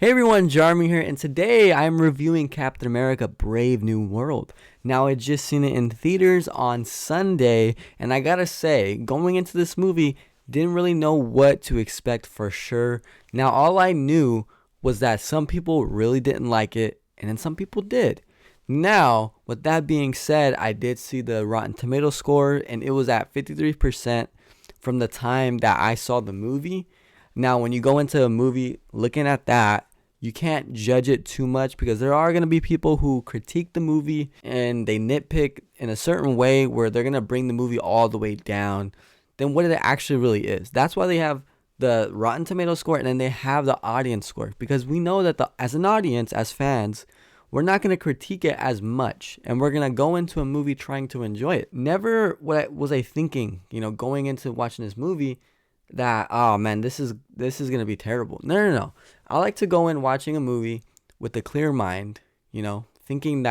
Hey everyone, Jarmy here, and today I'm reviewing Captain America Brave New World. Now, I just seen it in theaters on Sunday, and I gotta say, going into this movie, didn't really know what to expect for sure. Now, all I knew was that some people really didn't like it, and then some people did. Now, with that being said, I did see the Rotten Tomato score, and it was at 53% from the time that I saw the movie. Now, when you go into a movie looking at that, you can't judge it too much because there are going to be people who critique the movie and they nitpick in a certain way where they're going to bring the movie all the way down than what it actually really is. That's why they have the Rotten Tomato score and then they have the audience score, because we know that as an audience, as fans, we're not going to critique it as much, and we're going to go into a movie trying to enjoy it. Never was I thinking, going into watching this movie that, oh man, this is gonna be terrible. No, no, no. I like to go in watching a movie with a clear mind, thinking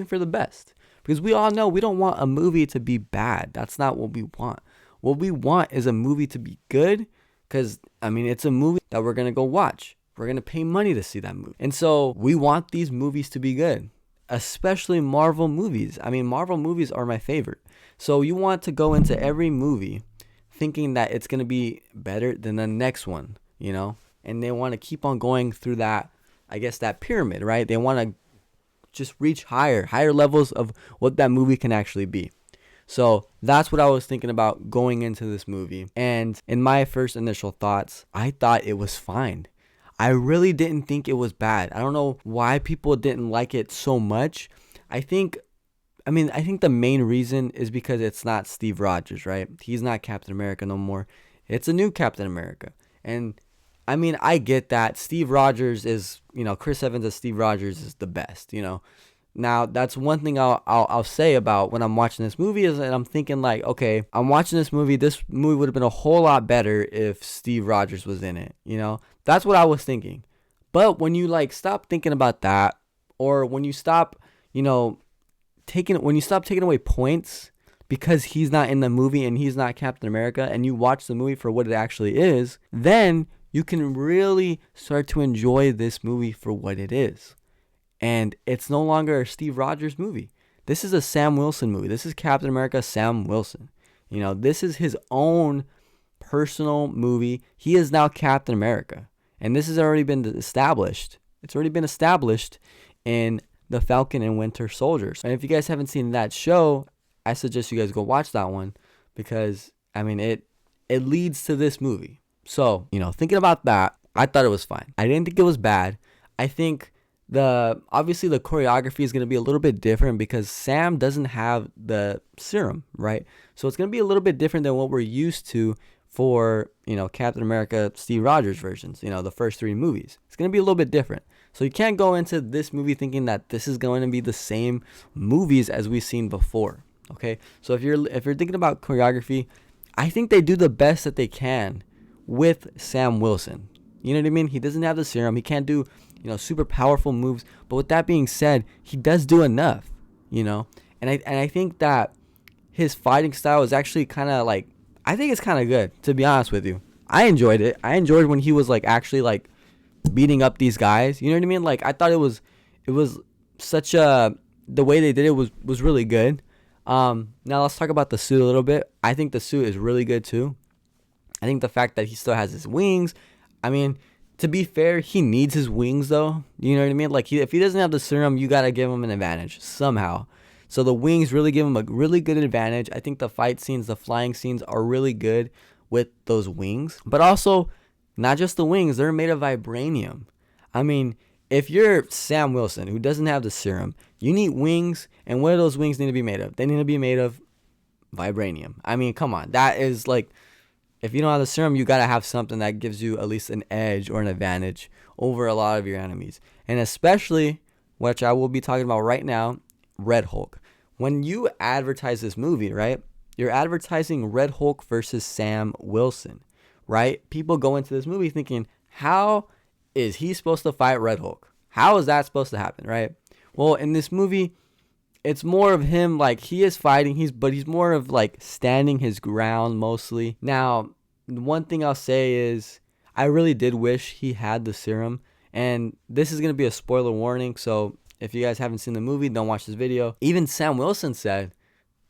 for the best. Because we all know we don't want a movie to be bad. That's not what we want. What we want is a movie to be good, because it's a movie that we're gonna go watch. We're gonna pay money to see that movie. And so we want these movies to be good. Especially Marvel movies. Marvel movies are my favorite. So you want to go into every movie thinking that it's going to be better than the next one, and they want to keep on going through that, I guess, that pyramid, right? They want to just reach higher levels of what that movie can actually be. So that's what I was thinking about going into this movie. And in my first initial thoughts, I thought it was fine. I really didn't think it was bad. I don't know why people didn't like it so much. I think the main reason is because it's not Steve Rogers, right? He's not Captain America no more. It's a new Captain America. And I get that Steve Rogers is, Chris Evans as Steve Rogers is the best, Now, that's one thing I'll say about when I'm watching this movie is that I'm thinking like, okay, I'm watching this movie. This movie would have been a whole lot better if Steve Rogers was in it, That's what I was thinking. But when you stop thinking about that, or when you stop, when you stop taking away points because he's not in the movie and he's not Captain America, and you watch the movie for what it actually is, then you can really start to enjoy this movie for what it is. And it's no longer a Steve Rogers movie. This is a Sam Wilson movie. This is Captain America Sam Wilson. This is his own personal movie. He is now Captain America. And this has already been established. It's already been established in The Falcon and Winter Soldiers. And if you guys haven't seen that show, I suggest you guys go watch that one, because it leads to this movie. So, thinking about that, I thought it was fine. I didn't think it was bad. I think obviously the choreography is going to be a little bit different because Sam doesn't have the serum, right? So it's going to be a little bit different than what we're used to for, Captain America Steve Rogers versions, the first three movies. It's going to be a little bit different. So you can't go into this movie thinking that this is going to be the same movies as we've seen before. Okay? So if you're thinking about choreography, I think they do the best that they can with Sam Wilson. You know what I mean? He doesn't have the serum. He can't do, super powerful moves. But with that being said, he does do enough, And I think that his fighting style is actually kind of I think it's kind of good, to be honest with you. I enjoyed it. I enjoyed when he was actually beating up these guys. You know what I mean? I thought it was such the way they did it was really good. Now let's talk about the suit a little bit. I think the suit is really good too. I think the fact that he still has his wings. To be fair, he needs his wings though. You know what I mean? If he doesn't have the serum, you got to give him an advantage somehow. So the wings really give him a really good advantage. I think the fight scenes, the flying scenes are really good with those wings. But also, not just the wings, they're made of vibranium. If you're Sam Wilson, who doesn't have the serum, you need wings, and what do those wings need to be made of? They need to be made of vibranium. Come on. That is if you don't have the serum, you got to have something that gives you at least an edge or an advantage over a lot of your enemies. And especially, which I will be talking about right now, Red Hulk. When you advertise this movie, right, you're advertising Red Hulk versus Sam Wilson, right? People go into this movie thinking, how is he supposed to fight Red Hulk? How is that supposed to happen, right? Well, in this movie, it's more of him, he is fighting, but he's more of standing his ground mostly. Now, one thing I'll say is I really did wish he had the serum. And this is going to be a spoiler warning. So if you guys haven't seen the movie, don't watch this video. Even Sam Wilson said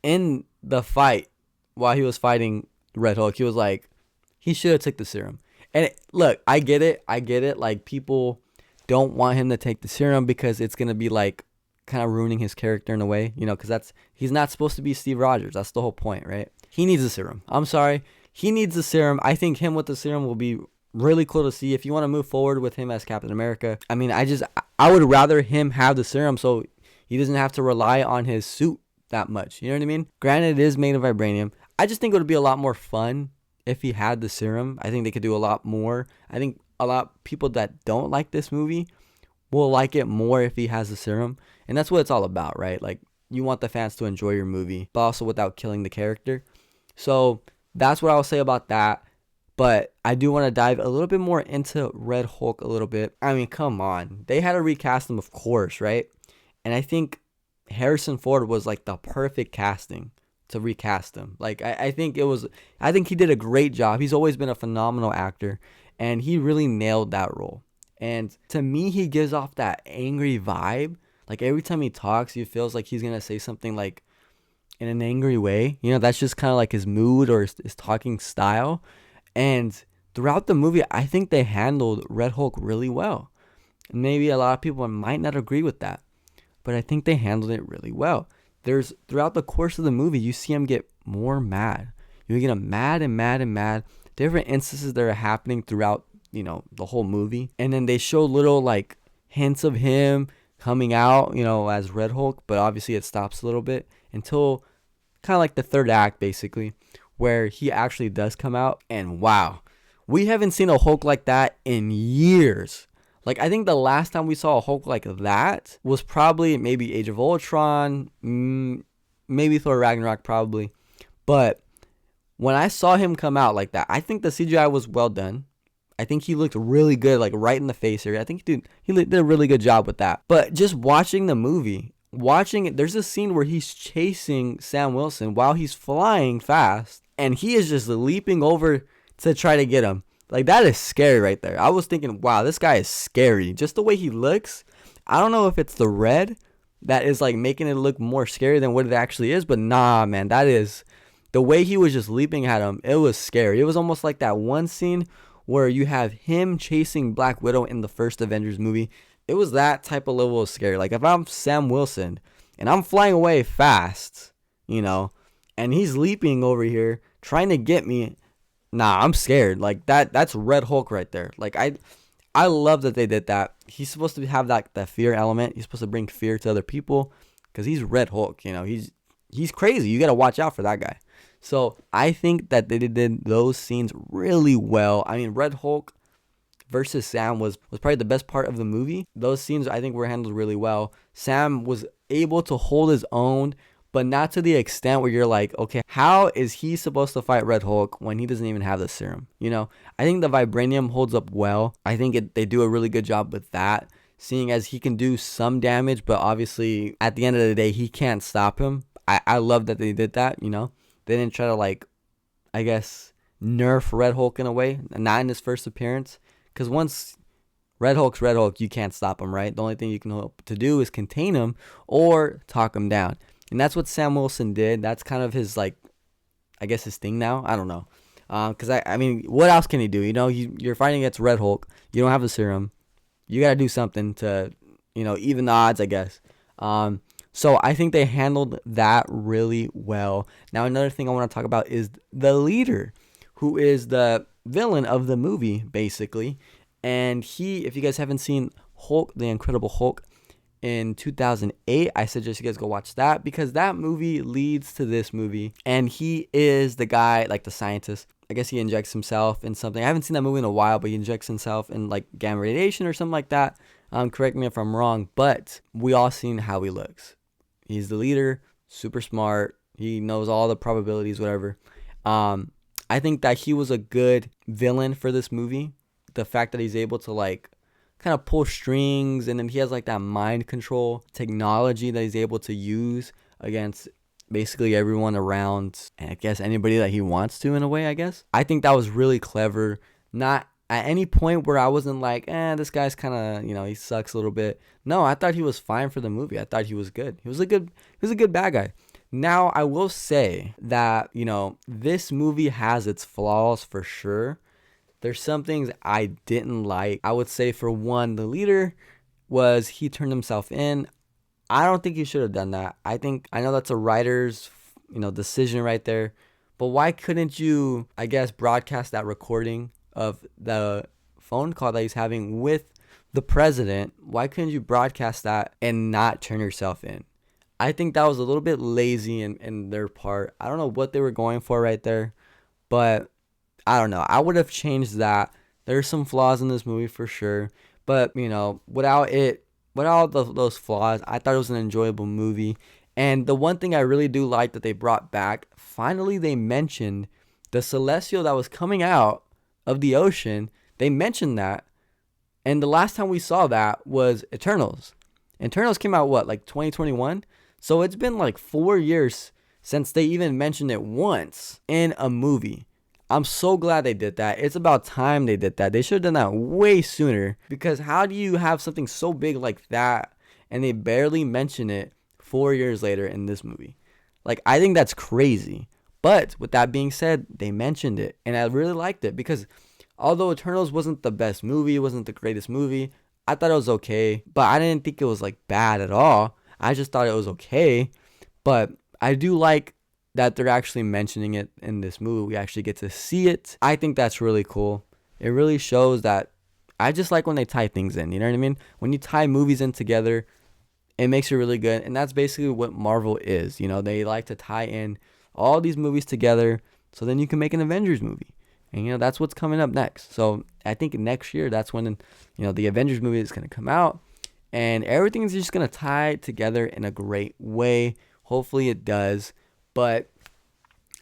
in the fight while he was fighting Red Hulk, he was like, he should have took the serum. And look, I get it. Like, people don't want him to take the serum because it's going to be like kind of ruining his character in a way, because he's not supposed to be Steve Rogers. That's the whole point, right? He needs the serum. I'm sorry. He needs the serum. I think him with the serum will be really cool to see if you want to move forward with him as Captain America. I mean, I would rather him have the serum so he doesn't have to rely on his suit that much. You know what I mean? Granted, it is made of vibranium. I just think it would be a lot more fun if he had the serum. I think they could do a lot more. I think a lot of people that don't like this movie will like it more if he has the serum. And that's what it's all about, right? Like, you want the fans to enjoy your movie, but also without killing the character. So that's what I'll say about that. But I do want to dive a little bit more into Red Hulk a little bit. I mean, come on. They had to recast him, of course, right? And I think Harrison Ford was like the perfect casting to recast him. Like, I think he did a great job. He's always been a phenomenal actor, and he really nailed that role. And to me, he gives off that angry vibe. Like, every time he talks, he feels like he's going to say something like in an angry way. That's just kind of like his mood or his talking style. And throughout the movie, I think they handled Red Hulk really well. Maybe a lot of people might not agree with that, but I think they handled it really well. Throughout the course of the movie, you see him get more mad. You get him mad and mad and mad. Different instances that are happening throughout, the whole movie. And then they show little like hints of him coming out, as Red Hulk, but obviously it stops a little bit until kind of like the third act, basically, where he actually does come out. And wow, we haven't seen a Hulk like that in years. Like, I think the last time we saw a Hulk like that was probably maybe Age of Ultron, maybe Thor Ragnarok, probably. But when I saw him come out like that, I think the CGI was well done. I think he looked really good, like right in the face area. I think he did a really good job with that. But just watching the movie, there's a scene where he's chasing Sam Wilson while he's flying fast, and he is just leaping over to try to get him. Like, that is scary right there. I was thinking, wow, this guy is scary. Just the way he looks. I don't know if it's the red that is like making it look more scary than what it actually is, but nah, man, that is the way he was just leaping at him. It was scary. It was almost like that one scene where you have him chasing Black Widow in the first Avengers movie. It was that type of level of scary. Like, if I'm Sam Wilson and I'm flying away fast, and he's leaping over here trying to get me, nah, I'm scared. Like, that's Red Hulk right there. Like, I love that they did that. He's supposed to have that fear element. He's supposed to bring fear to other people because he's Red Hulk. He's crazy. You got to watch out for that guy. So I think that they did those scenes really well. I mean, Red Hulk versus Sam was probably the best part of the movie. Those scenes, I think, were handled really well. Sam was able to hold his own, but not to the extent where you're like, okay, how is he supposed to fight Red Hulk when he doesn't even have the serum? I think the vibranium holds up well. I think they do a really good job with that, seeing as he can do some damage, but obviously at the end of the day, he can't stop him. I love that they did that, They didn't try to, like, I guess, nerf Red Hulk in a way, not in his first appearance. Because once Red Hulk's Red Hulk, you can't stop him, right? The only thing you can hope to do is contain him or talk him down. And that's what Sam Wilson did. That's kind of his, like, I guess his thing now. I don't know. Because, I mean, what else can he do? You're fighting against Red Hulk. You don't have the serum. You got to do something to, even the odds, I guess. So I think they handled that really well. Now, another thing I want to talk about is the leader, who is the villain of the movie, basically. And if you guys haven't seen Hulk, The Incredible Hulk, in 2008, I suggest you guys go watch that because that movie leads to this movie. And he is the guy, like the scientist. I guess he injects himself in something. I haven't seen that movie in a while, but he injects himself in like gamma radiation or something like that. Correct me if I'm wrong, but we all seen how he looks. He's the leader, super smart. He knows all the probabilities, whatever. I think that he was a good villain for this movie. The fact that he's able to like kind of pull strings, and then he has like that mind control technology that he's able to use against basically everyone around, and I guess anybody that he wants to in a way, I guess. I think that was really clever. Not at any point where I wasn't like, this guy's kind of, he sucks a little bit. No, I thought he was fine for the movie. I thought he was good. He was a good bad guy. Now, I will say that, this movie has its flaws for sure. There's some things I didn't like. I would say, for one, the leader he turned himself in. I don't think he should have done that. I know that's a writer's, decision right there. But why couldn't you, I guess, broadcast that recording of the phone call that he's having with the president? Why couldn't you broadcast that and not turn yourself in? I think that was a little bit lazy in their part. I don't know what they were going for right there, but I don't know. I would have changed that. There's some flaws in this movie for sure, but without those flaws, I thought it was an enjoyable movie. And the one thing I really do like that they brought back, finally they mentioned the celestial that was coming out of the ocean. They mentioned that, and the last time we saw that was Eternals. Eternals came out like 2021? So it's been like 4 years since they even mentioned it once in a movie. I'm so glad they did that. It's about time they did that. They should have done that way sooner, because how do you have something so big like that and they barely mention it 4 years later in this movie? Like, I think that's crazy. But with that being said, they mentioned it, and I really liked it, because although Eternals wasn't the best movie, it wasn't the greatest movie, I thought it was okay, but I didn't think it was like bad at all. I just thought it was okay. But I do like that they're actually mentioning it in this movie. We actually get to see it. I think that's really cool. It really shows that I just like when they tie things in, you know what I mean? When you tie movies in together, it makes it really good. And that's basically what Marvel is. They like to tie in all these movies together so then you can make an Avengers movie. And, that's what's coming up next. So I think next year, that's when, the Avengers movie is going to come out. And everything's just going to tie together in a great way. Hopefully it does. But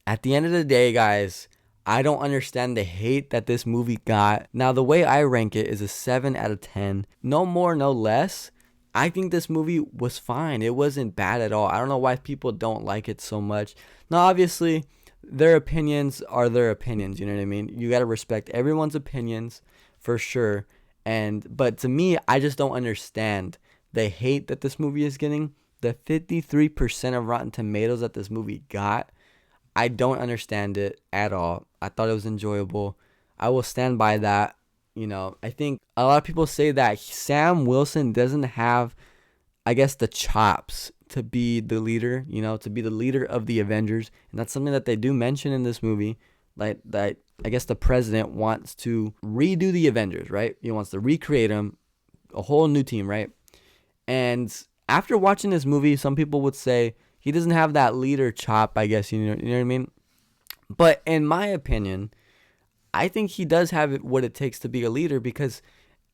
at the end of the day, guys, I don't understand the hate that this movie got. Now, the way I rank it is a 7 out of 10. No more, no less. I think this movie was fine. It wasn't bad at all. I don't know why people don't like it so much. Now, obviously, their opinions are their opinions. You know what I mean? You got to respect everyone's opinions for sure. But to me, I just don't understand the hate that this movie is getting. The 53% of Rotten Tomatoes that this movie got, I don't understand it at all. I thought it was enjoyable. I will stand by that. I think a lot of people say that Sam Wilson doesn't have, I guess, the chops to be the leader, to be the leader of the Avengers. And that's something that they do mention in this movie. Like that, I guess the president wants to redo the Avengers, right? He wants to recreate them, a whole new team, right? And after watching this movie, some people would say he doesn't have that leader chop, I guess, you know what I mean? But in my opinion, I think he does have what it takes to be a leader, because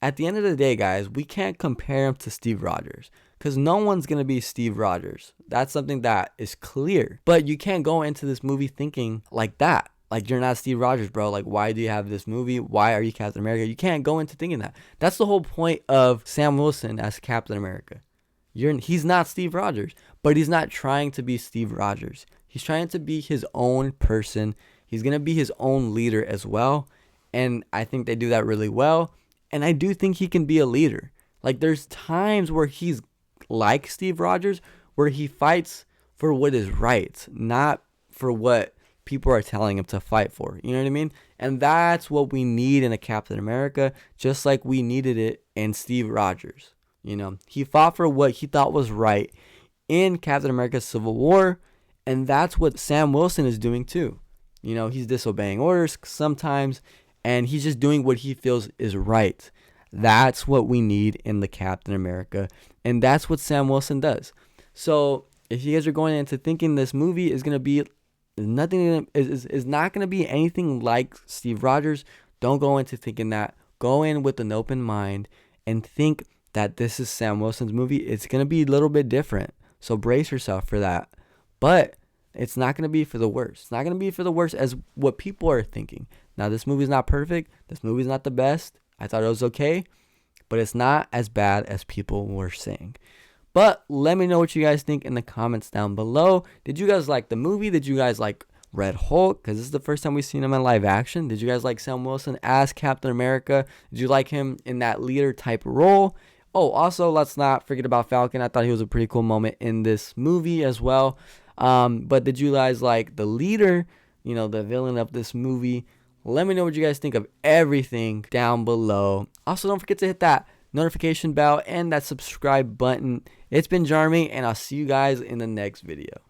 at the end of the day, guys, we can't compare him to Steve Rogers, because no one's going to be Steve Rogers. That's something that is clear. But you can't go into this movie thinking like that. Like, you're not Steve Rogers, bro. Like, why do you have this movie? Why are you Captain America? You can't go into thinking that. That's the whole point of Sam Wilson as Captain America. He's not Steve Rogers, but he's not trying to be Steve Rogers. He's trying to be his own person. He's going to be his own leader as well. And I think they do that really well. And I do think he can be a leader. Like, there's times where he's like Steve Rogers, where he fights for what is right, not for what people are telling him to fight for. You know what I mean? And that's what we need in a Captain America, just like we needed it in Steve Rogers. He fought for what he thought was right in Captain America Civil War, and that's what Sam Wilson is doing too. He's disobeying orders sometimes, and he's just doing what he feels is right. That's what we need in the Captain America, and that's what Sam Wilson does. So if you guys are going into thinking this movie is not going to be anything like Steve Rogers, don't go into thinking that. Go in with an open mind and think that this is Sam Wilson's movie. It's going to be a little bit different. So brace yourself for that. But it's not going to be for the worst. It's not going to be for the worst as what people are thinking. Now, this movie's not perfect. This movie's not the best. I thought it was okay. But it's not as bad as people were saying. But let me know what you guys think in the comments down below. Did you guys like the movie? Did you guys like Red Hulk, because this is the first time we've seen him in live action. Did you guys like Sam Wilson as Captain America? Did you like him in that leader type role? Oh, also, let's not forget about Falcon. I thought he was a pretty cool moment in this movie as well. But did you guys like the leader, the villain of this movie? Let me know what you guys think of everything down below. Also, don't forget to hit that notification bell and that subscribe button. It's been Jarmy, and I'll see you guys in the next video.